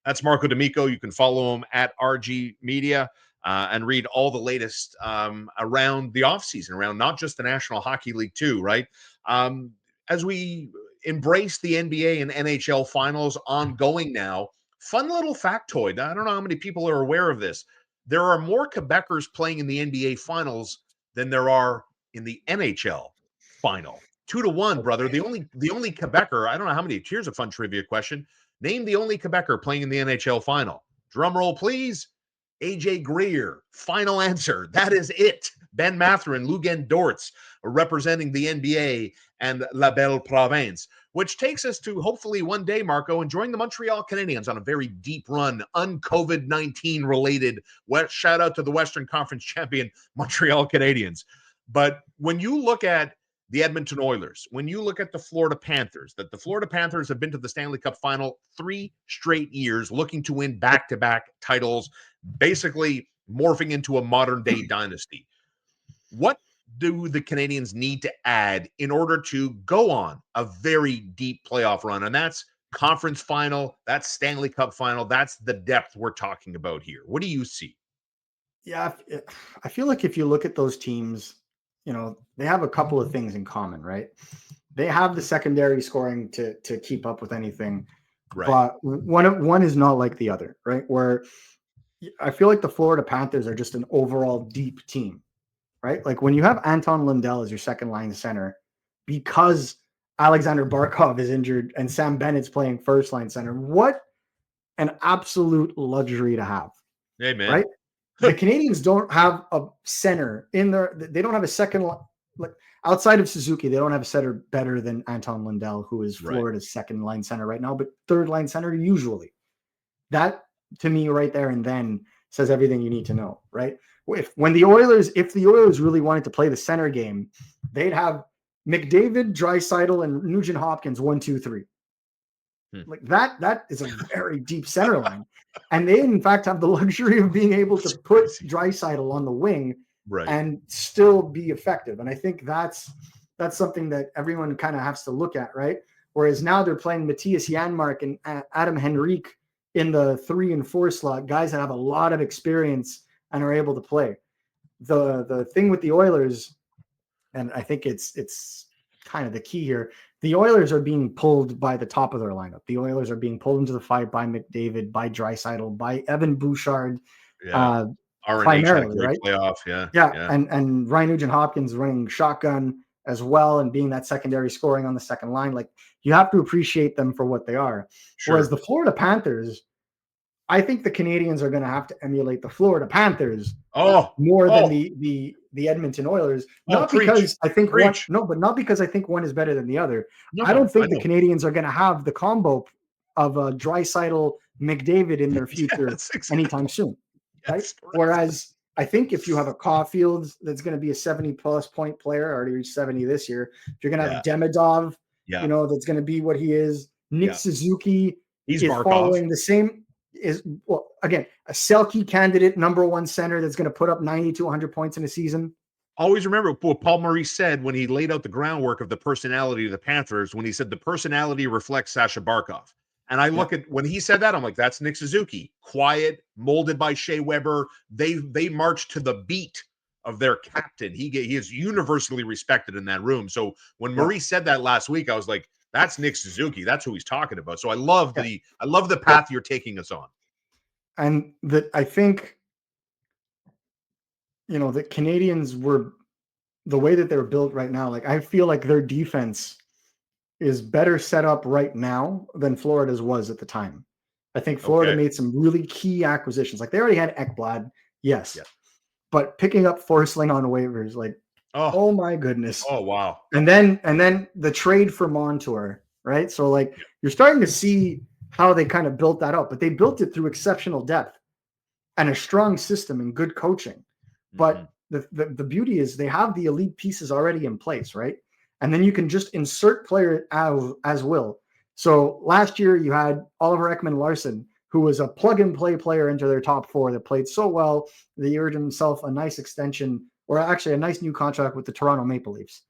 That's Marco D'Amico. You can follow him at RG Media and read all the latest around the offseason, around not just the National Hockey League too, right? As we embrace the NBA and NHL finals ongoing now, fun little factoid. I don't know how many people are aware of this. There are more Quebecers playing in the NBA finals than there are in the NHL final. 2-1, brother. The only Quebecer, I don't know how many. Here's a fun trivia question. Name the only Quebecer playing in the NHL final. Drum roll, please. AJ Greer. Final answer. That is it. Ben Matherin, Lugan Dortz, representing the NBA and La Belle Province, which takes us to hopefully one day, Marco, enjoying the Montreal Canadiens on a very deep run, un-COVID-19 related. Shout out to the Western Conference champion Montreal Canadiens. But when you look at the Edmonton Oilers, when you look at the Florida Panthers, that the Florida Panthers have been to the Stanley Cup final 3 straight years, looking to win back-to-back titles, basically morphing into a modern-day dynasty. What do the Canadiens need to add in order to go on a very deep playoff run? And that's conference final, that's Stanley Cup final, that's the depth we're talking about here. What do you see? Yeah, I feel like if you look at those teams, they have a couple of things in common, right? They have the secondary scoring to keep up with anything, right. But one is not like the other, right? Where I feel like the Florida Panthers are just an overall deep team, right? Like when you have Anton Lundell as your second line center, because Alexander Barkov is injured and Sam Bennett's playing first line center, what an absolute luxury to have. Hey, man. Right? The Canadiens don't have a center in there. They don't have a second, like outside of Suzuki, they don't have a center better than Anton Lundell, who is Florida's second line center right now, but third line center usually. That to me right there and then says everything you need to know, right? If the Oilers really wanted to play the center game, they'd have McDavid, Draisaitl, and Nugent Hopkins 1, 2, 3. Like that is a very deep center line. And they, in fact, have the luxury of being able to put Draisaitl on the wing and still be effective. And I think that's something that everyone kind of has to look at, right? Whereas now they're playing Matthias Janmark and Adam Henrique in the 3 and 4 slot, guys that have a lot of experience and are able to play. The thing with the Oilers, and I think it's kind of the key here, the Oilers are being pulled by the top of their lineup. The Oilers are being pulled into the fight by McDavid, by Draisaitl, by Evan Bouchard, primarily, right? Playoff, yeah. And Ryan Nugent-Hopkins running shotgun as well and being that secondary scoring on the second line. Like, you have to appreciate them for what they are. Sure. Whereas the Florida Panthers, I think the Canadiens are going to have to emulate the Florida Panthers more than the Edmonton Oilers. Not because I think one is better than the other. I don't think the Canadiens are going to have the combo of Draisaitl, McDavid in their future anytime soon. Right? Whereas I think if you have a Caulfield that's going to be a 70-plus point player, already reached 70 this year. If you're going to have Demidov, that's going to be what he is. Nick Suzuki is following the same. Again, a Selke candidate, number 1 center that's going to put up 90 to 100 points in a season. Always remember what Paul Maurice said when he laid out the groundwork of the personality of the Panthers, when he said the personality reflects Sasha Barkov. And I look at when he said that, I'm like, that's Nick Suzuki. Quiet, molded by Shea Weber. They march to the beat of their captain. He is universally respected in that room. So when Maurice said that last week, I was like, that's Nick Suzuki. That's who he's talking about. So I love the path you're taking us on. And that I think, the Canadiens were the way that they're built right now. Like, I feel like their defense is better set up right now than Florida's was at the time. I think Florida made some really key acquisitions. Like, they already had Ekblad, yes. But picking up Forsling on waivers, like, oh my goodness. Oh, wow. And then the trade for Montour, right? So, like, you're starting to see how they kind of built that up, but they built it through exceptional depth and a strong system and good coaching. But the beauty is they have the elite pieces already in place, right? And then you can just insert player as will. So last year you had Oliver Ekman-Larsson, who was a plug-and-play player into their top 4 that played so well that he earned himself a nice extension, or actually a nice new contract with the Toronto Maple Leafs.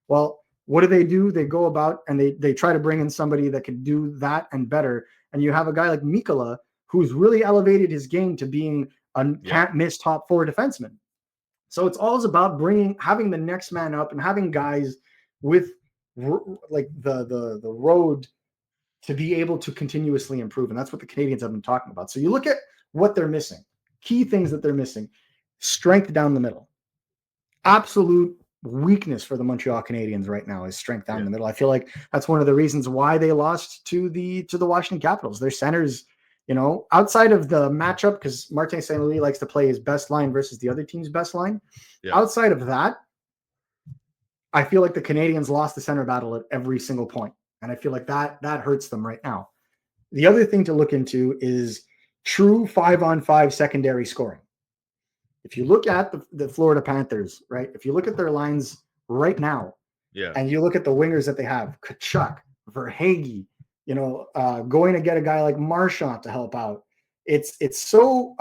Well, what do? They go about and they try to bring in somebody that can do that and better. And you have a guy like Mikkola, who's really elevated his game to being a Yeah. can't miss top 4 defenseman. So it's always about having the next man up and having guys with like the road to be able to continuously improve. And that's what the Canadiens have been talking about. So you look at what they're missing, key things that they're missing: strength down the middle. Absolute weakness for the Montreal Canadiens right now is strength down the middle. I feel like that's one of the reasons why they lost to the Washington Capitals. Their centers, outside of the matchup, because Martin St. Louis likes to play his best line versus the other team's best line. Yeah. Outside of that, I feel like the Canadiens lost the center battle at every single point. And I feel like that hurts them right now. The other thing to look into is true 5-on-5 secondary scoring. If you look at the Florida Panthers, right? If you look at their lines right now, and you look at the wingers that they have, Tkachuk, Verhaeghe, going to get a guy like Marchand to help out, it's so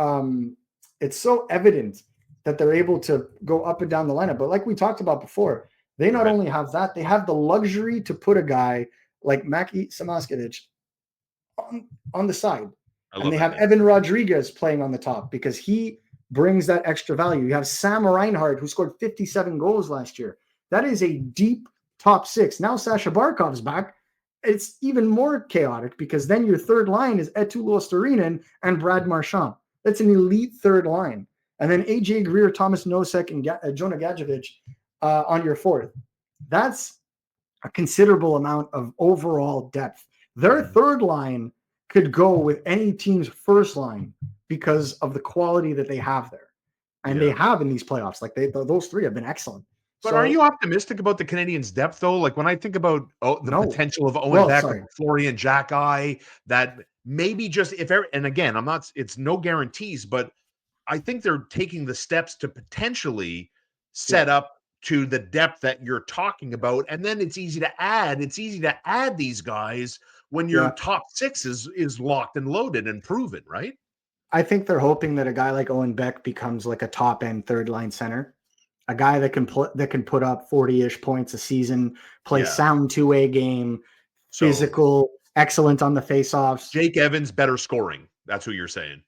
evident that they're able to go up and down the lineup. But like we talked about before, they not only have that, they have the luxury to put a guy like Maki Samaskevich on the side. And they have Evan Rodriguez playing on the top because he brings that extra value. You have Sam Reinhart, who scored 57 goals last year. That is a deep top 6. Now Sasha Barkov's back. It's even more chaotic because then your third line is Eetu Luostarinen and Brad Marchand. That's an elite third line. And then AJ Greer, Thomas Nosek, and Jonah Gadjevich on your fourth. That's a considerable amount of overall depth. Their third line could go with any team's first line because of the quality that they have there. And they have in these playoffs. Like those three have been excellent. But are you optimistic about the Canadiens' depth, though? Like when I think about potential of Owen Beck, Florian Xhekaj, that maybe just and again, it's no guarantees, but I think they're taking the steps to potentially set up to the depth that you're talking about. And then it's easy to add. It's easy to add these guys when your top 6 is locked and loaded and proven, right? I think they're hoping that a guy like Owen Beck becomes like a top end third line center, a guy that can put up 40-ish points a season, play sound 2-way game, physical, excellent on the faceoffs. Jake Evans better scoring. That's who you're saying.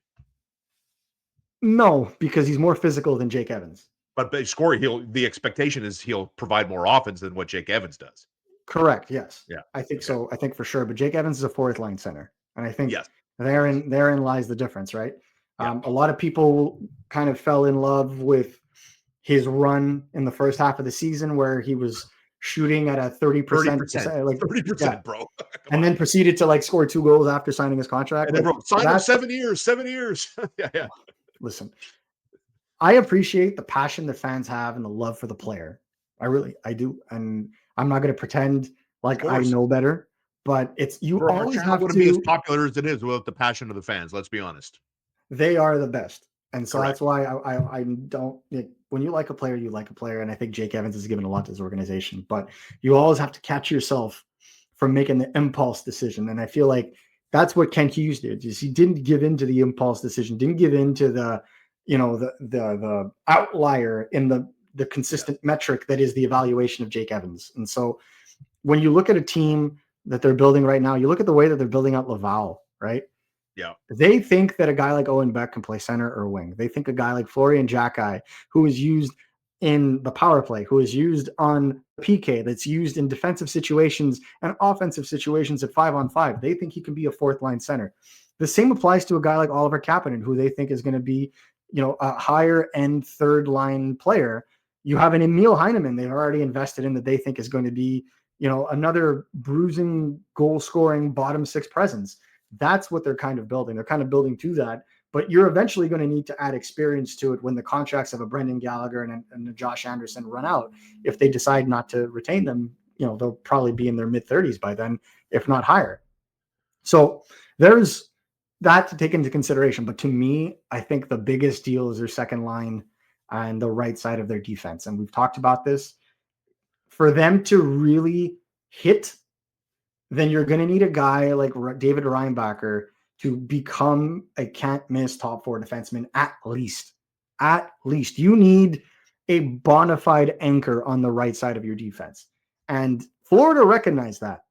No, because he's more physical than Jake Evans. But scoring, the expectation is he'll provide more offense than what Jake Evans does. Correct. Yes. Yeah. I think so. I think for sure. But Jake Evans is a fourth line center, and I think therein lies the difference, right? A lot of people kind of fell in love with his run in the first half of the season, where he was shooting at a 30%, like 30%, bro. And then proceeded to score 2 goals after signing his contract. And then signed 7 years. 7 years. Yeah. Listen, I appreciate the passion that fans have and the love for the player. I do. And I'm not going to pretend like I know better, but always have to be as popular as it is without the passion of the fans. Let's be honest. They are the best. And so that's why I don't, when you like a player, you like a player. And I think Jake Evans has given a lot to this organization, but you always have to catch yourself from making the impulse decision. And I feel like that's what Ken Hughes did. Is he didn't give in to the impulse decision, didn't give in to the outlier in the consistent metric that is the evaluation of Jake Evans. And so when you look at a team that they're building right now, you look at the way that they're building out Laval, right? Yeah. They think that a guy like Owen Beck can play center or wing. They think a guy like Florian Xhekaj, who is used in the power play, who is used on PK, that's used in defensive situations and offensive situations at 5-on-5. They think he can be a fourth line center. The same applies to a guy like Oliver Kapanen, who they think is going to be, a higher end third line player. You have an Emil Heineman they've already invested in that they think is going to be, another bruising, goal scoring bottom 6 presence. That's what they're kind of building. They're kind of building to that. But you're eventually going to need to add experience to it when the contracts of a Brendan Gallagher and a Josh Anderson run out. If they decide not to retain them, they'll probably be in their mid-30s by then, if not higher. So there's that to take into consideration. But to me, I think the biggest deal is their second line and the right side of their defense. And we've talked about this. For them to really hit, then you're going to need a guy like David Reinbacher to become a can't-miss top 4 defenseman at least. At least. You need a bona fide anchor on the right side of your defense. And Florida recognized that.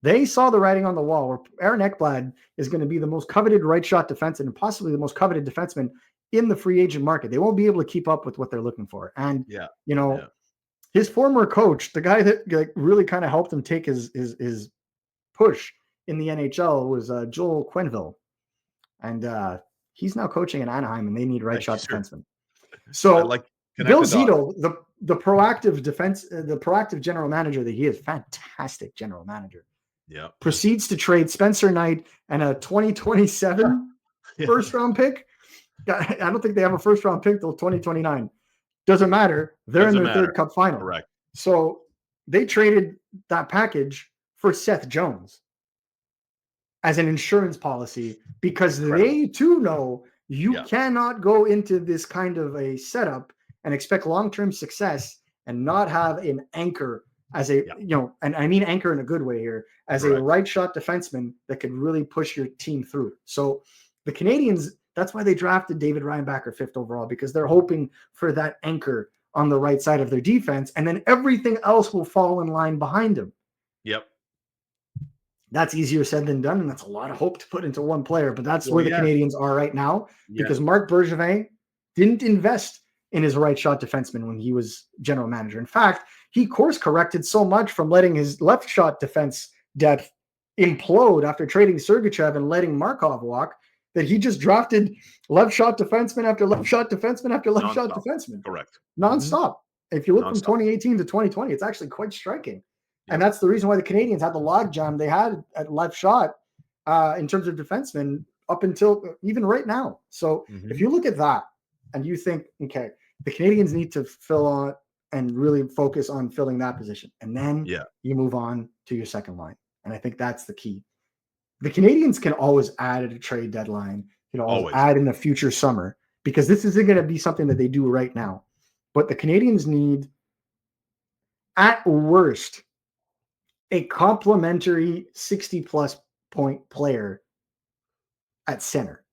They saw the writing on the wall where Aaron Ekblad is going to be the most coveted right shot defenseman and possibly the most coveted defenseman in the free agent market. They won't be able to keep up with what they're looking for. And, his former coach, the guy that really kind of helped him take his push in the NHL was Joel Quenneville. And he's now coaching in Anaheim, and they need right shot defensemen. So Bill Zito, the proactive general manager that he is, fantastic general manager. Yeah. Proceeds to trade Spencer Knight and a 2027 first round pick. I don't think they have a first round pick till 2029. Doesn't matter. They're in their third cup final. Correct. So they traded that package for Seth Jones as an insurance policy because they too know you cannot go into this kind of a setup and expect long-term success and not have an anchor as a, and I mean anchor in a good way here, as a right shot defenseman that could really push your team through. So the Canadiens, that's why they drafted David Reinbacher 5th overall, because they're hoping for that anchor on the right side of their defense, and then everything else will fall in line behind him. Yep. That's easier said than done, and that's a lot of hope to put into one player, but that's where the Canadiens are right now, because Marc Bergevin didn't invest in his right shot defenseman when he was general manager. In fact, he course corrected so much from letting his left shot defense depth implode after trading Sergachev and letting Markov walk, that he just drafted left shot defenseman after left shot defenseman after left shot defenseman. Correct. Nonstop. If you look from 2018 to 2020, it's actually quite striking. And that's the reason why the Canadiens had the logjam they had at left shot in terms of defensemen up until even right now. So if you look at that and you think, okay, the Canadiens need to fill on and really focus on filling that position. And then you move on to your second line. And I think that's the key. The Canadiens can always add at a trade deadline, always add in the future summer, because this isn't going to be something that they do right now. But the Canadiens need, at worst, a complementary 60-plus point player at center,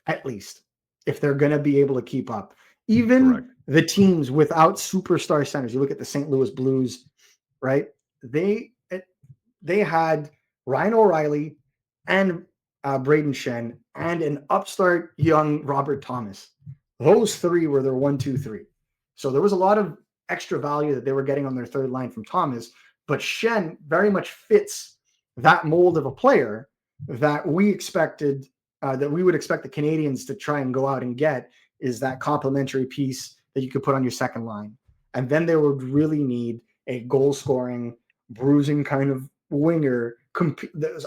at least, if they're going to be able to keep up. Even the teams without superstar centers, you look at the St. Louis Blues, right? They had Ryan O'Reilly and Braden Shen and an upstart young Robert Thomas. Those three were their 1, 2, 3. So there was a lot of extra value that they were getting on their third line from Thomas, but Shen very much fits that mold of a player that we expected, that we would expect the Canadiens to try and go out and get, is that complementary piece that you could put on your second line. And then they would really need a goal-scoring, bruising kind of winger,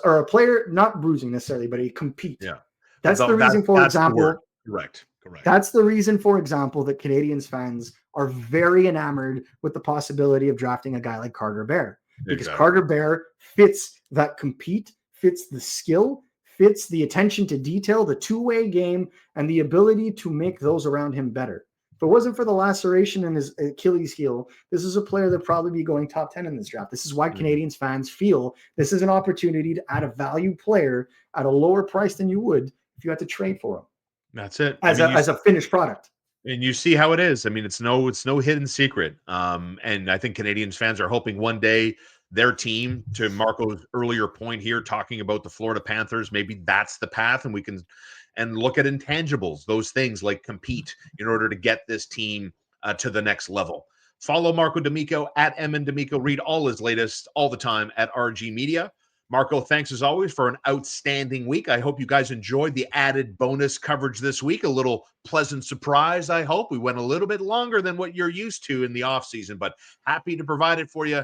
or a player, not bruising necessarily, but a compete. Yeah. That's the reason, for example. Correct. That's the reason, for example, that Canadiens fans are very enamored with the possibility of drafting a guy like Carter Bear. Because Carter Bear fits that compete, fits the skill, fits the attention to detail, the two-way game, and the ability to make those around him better. If it wasn't for the laceration in his Achilles heel, this is a player that probably be going top 10 in this draft. This is why Canadiens fans feel this is an opportunity to add a value player at a lower price than you would if you had to trade for him. That's it. As a finished product. And you see how it is. I mean, it's no hidden secret. And I think Canadiens fans are hoping one day their team, to Marco's earlier point here, talking about the Florida Panthers, maybe that's the path, and we can look at intangibles, those things like compete in order to get this team to the next level. Follow Marco D'Amico at D'Amico. Read all his latest all the time at RG Media. Marco, thanks as always for an outstanding week. I hope you guys enjoyed the added bonus coverage this week. A little pleasant surprise, I hope. We went a little bit longer than what you're used to in the offseason, but happy to provide it for you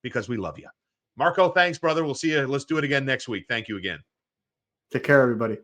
because we love you. Marco, thanks, brother. We'll see you. Let's do it again next week. Thank you again. Take care, everybody.